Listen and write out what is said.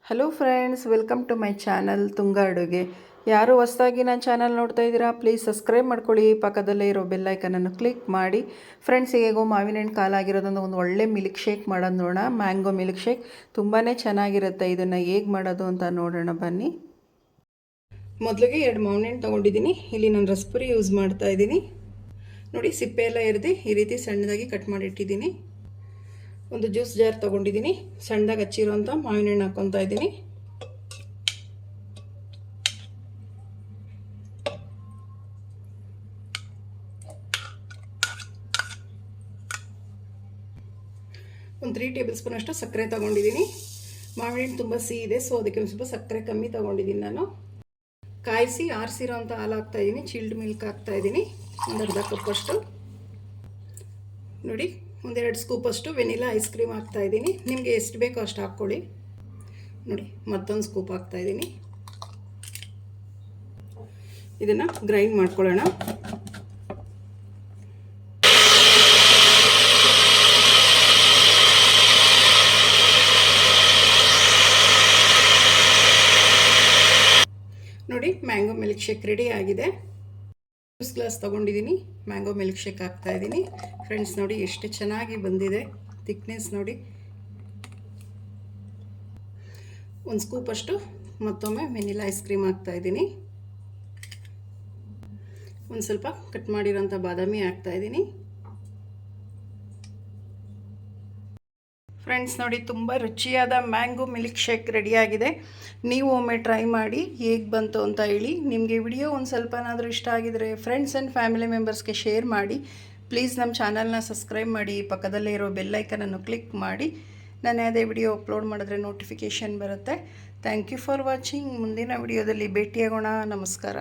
Hello friends, welcome to my channel Tunga Adige. ಯಾರು ಹೊಸದಾಗಿ ನನ್ನ ಚಾನಲ್ ನೋಡ್ತಾ ಇದ್ದೀರಾ, ಪ್ಲೀಸ್ ಸಬ್ಸ್ಕ್ರೈಬ್ ಮಾಡ್ಕೊಳ್ಳಿ. ಪಕ್ಕದಲ್ಲೇ ಇರೋ ಬೆಲ್ಲೈಕನನ್ನು ಕ್ಲಿಕ್ ಮಾಡಿ. ಫ್ರೆಂಡ್ಸ್, ಹೇಗೋ ಮಾವಿನ ಹಣ್ಣು ಕಾಲಾಗಿರೋದೊಂದು ಒಂದು ಒಳ್ಳೆ ಮಿಲ್ಕ್ ಶೇಕ್ ಮಾಡೋದು ನೋಡೋಣ. ಮ್ಯಾಂಗೋ ಮಿಲ್ಕ್ ಶೇಕ್ ತುಂಬಾ ಚೆನ್ನಾಗಿರುತ್ತೆ. ಇದನ್ನು ಹೇಗೆ ಮಾಡೋದು ಅಂತ ನೋಡೋಣ ಬನ್ನಿ. ಮೊದಲಿಗೆ 2 ಮಾವಿನ ಹಣ್ಣು ತೊಗೊಂಡಿದ್ದೀನಿ. ಇಲ್ಲಿ ನಾನು ರಸಪುರಿ ಯೂಸ್ ಮಾಡ್ತಾ ಇದ್ದೀನಿ. ನೋಡಿ, ಸಿಪ್ಪೆ ಎಲ್ಲ ಇರಿದು ಈ ರೀತಿ ಸಣ್ಣದಾಗಿ ಕಟ್ ಮಾಡಿ ಇಟ್ಟಿದ್ದೀನಿ. ಒಂದು ಜ್ಯೂಸ್ ಜಾರ್ ತೊಗೊಂಡಿದ್ದೀನಿ. ಸಣ್ಣದಾಗಿ ಹಚ್ಚಿರೋಂಥ ಮಾವಿನ ಹಣ್ಣು ಹಾಕ್ಕೊತಾ ಇದ್ದೀನಿ. ಒಂದು 3 ಟೇಬಲ್ ಸ್ಪೂನ್ ಅಷ್ಟು ಸಕ್ಕರೆ ತೊಗೊಂಡಿದ್ದೀನಿ. ಮಾವಿನ ಹಣ್ಣು ತುಂಬ ಸಿಹಿ ಇದೆ, ಸೊ ಅದಕ್ಕೆ ಒಂದು ಸ್ವಲ್ಪ ಸಕ್ಕರೆ ಕಮ್ಮಿ ತೊಗೊಂಡಿದ್ದೀನಿ. ನಾನು ಕಾಯಿಸಿ ಆರಿಸಿರೋ ಅಂಥ ಹಾಲು ಹಾಕ್ತಾಯಿದ್ದೀನಿ. ಚಿಲ್ಡ್ ಮಿಲ್ಕ್ ಹಾಕ್ತಾಯಿದ್ದೀನಿ, ಒಂದು ಅರ್ಧ ಕಪ್ಪಷ್ಟು. ನೋಡಿ, 1-2 ಸ್ಕೂಪಷ್ಟು ವೆನಿಲಾ ಐಸ್ ಕ್ರೀಮ್ ಹಾಕ್ತಾಯಿದ್ದೀನಿ. ನಿಮಗೆ ಎಷ್ಟು ಬೇಕೋ ಅಷ್ಟು ಹಾಕ್ಕೊಳ್ಳಿ. ನೋಡಿ, ಮತ್ತೊಂದು ಸ್ಕೂಪ್ ಹಾಕ್ತಾಯಿದ್ದೀನಿ. ಇದನ್ನು ಗ್ರೈಂಡ್ ಮಾಡ್ಕೊಳ್ಳೋಣ. ನೋಡಿ, ಮ್ಯಾಂಗೋ ಮಿಲ್ಕ್ ಶೇಕ್ ರೆಡಿ ಆಗಿದೆ. ಜ್ಯೂಸ್ ಗ್ಲಾಸ್ ತೊಗೊಂಡಿದ್ದೀನಿ. ಮ್ಯಾಂಗೋ ಮಿಲ್ಕ್ ಶೇಕ್ ಹಾಕ್ತಾಯಿದ್ದೀನಿ. ಫ್ರೆಂಡ್ಸ್, ನೋಡಿ ಎಷ್ಟು ಚೆನ್ನಾಗಿ ಬಂದಿದೆ. ಥಿಕ್ನೆಸ್ ನೋಡಿ. ಒಂದು ಸ್ಕೂಪಷ್ಟು ಮತ್ತೊಮ್ಮೆ ವೆನಿಲಾ ಐಸ್ ಕ್ರೀಮ್ ಹಾಕ್ತಾಯಿದ್ದೀನಿ. ಒಂದು ಸ್ವಲ್ಪ ಕಟ್ ಮಾಡಿರೋಂಥ ಬಾದಾಮಿ ಹಾಕ್ತಾಯಿದ್ದೀನಿ. ಫ್ರೆಂಡ್ಸ್, ನೋಡಿ ತುಂಬ ರುಚಿಯಾದ ಮ್ಯಾಂಗೋ ಮಿಲ್ಕ್ ಶೇಕ್ ರೆಡಿಯಾಗಿದೆ. ನೀವು ಒಮ್ಮೆ ಟ್ರೈ ಮಾಡಿ ಹೇಗೆ ಬಂತು ಅಂತ ಹೇಳಿ. ನಿಮಗೆ ವಿಡಿಯೋ ಒಂದು ಸ್ವಲ್ಪನಾದರೂ ಇಷ್ಟ ಆಗಿದರೆ ಫ್ರೆಂಡ್ಸ್ ಆ್ಯಂಡ್ ಫ್ಯಾಮಿಲಿ ಮೆಂಬರ್ಸ್ಗೆ ಶೇರ್ ಮಾಡಿ. ಪ್ಲೀಸ್ ನಮ್ಮ ಚಾನಲ್ನ ಸಬ್ಸ್ಕ್ರೈಬ್ ಮಾಡಿ. ಪಕ್ಕದಲ್ಲೇ ಇರೋ ಬೆಲ್ಲೈಕನನ್ನು ಕ್ಲಿಕ್ ಮಾಡಿ. ನಾನು ಯಾವುದೇ ವಿಡಿಯೋ ಅಪ್ಲೋಡ್ ಮಾಡಿದ್ರೆ ನೋಟಿಫಿಕೇಷನ್ ಬರುತ್ತೆ. Thank you for watching. ಮುಂದಿನ ವಿಡಿಯೋದಲ್ಲಿ ಭೇಟಿಯಾಗೋಣ. ನಮಸ್ಕಾರ.